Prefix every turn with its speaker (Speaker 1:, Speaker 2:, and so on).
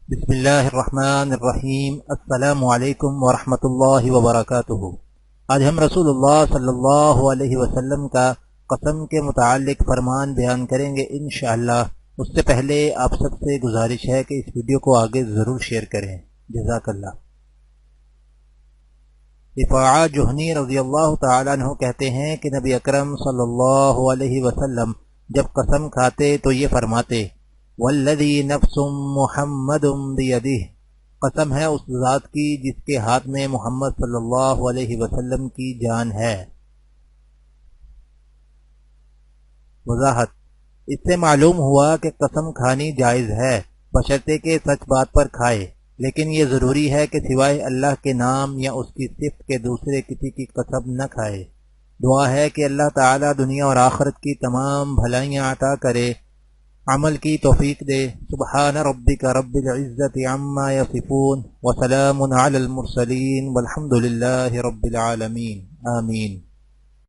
Speaker 1: بسم اللہ الرحمن الرحیم۔ السلام علیکم ورحمۃ اللہ وبرکاتہ۔ آج ہم رسول اللہ صلی اللہ علیہ وسلم کا قسم کے متعلق فرمان بیان کریں گے انشاءاللہ۔ اس سے پہلے آپ سب سے گزارش ہے کہ اس ویڈیو کو آگے ضرور شیئر کریں، جزاک اللہ۔ رفاعہ جوہنی رضی اللہ تعالیٰ عنہ کہتے ہیں کہ نبی اکرم صلی اللہ علیہ وسلم جب قسم کھاتے تو یہ فرماتے: والذی نفس محمد بیدہ، قسم ہے اس ذات کی جس کے ہاتھ میں محمد صلی اللہ علیہ وسلم کی جان ہے۔ وضاحت: اس سے معلوم ہوا کہ قسم کھانی جائز ہے بشرطے کہ سچ بات پر کھائے، لیکن یہ ضروری ہے کہ سوائے اللہ کے نام یا اس کی صفت کے دوسرے کسی کی قسم نہ کھائے۔ دعا ہے کہ اللہ تعالیٰ دنیا اور آخرت کی تمام بھلائیاں عطا کرے، عمل کی توفیق دے۔ سبحان ربک رب العزت عما یصفون وسلام علی المرسلین والحمد للہ رب العالمین، آمین۔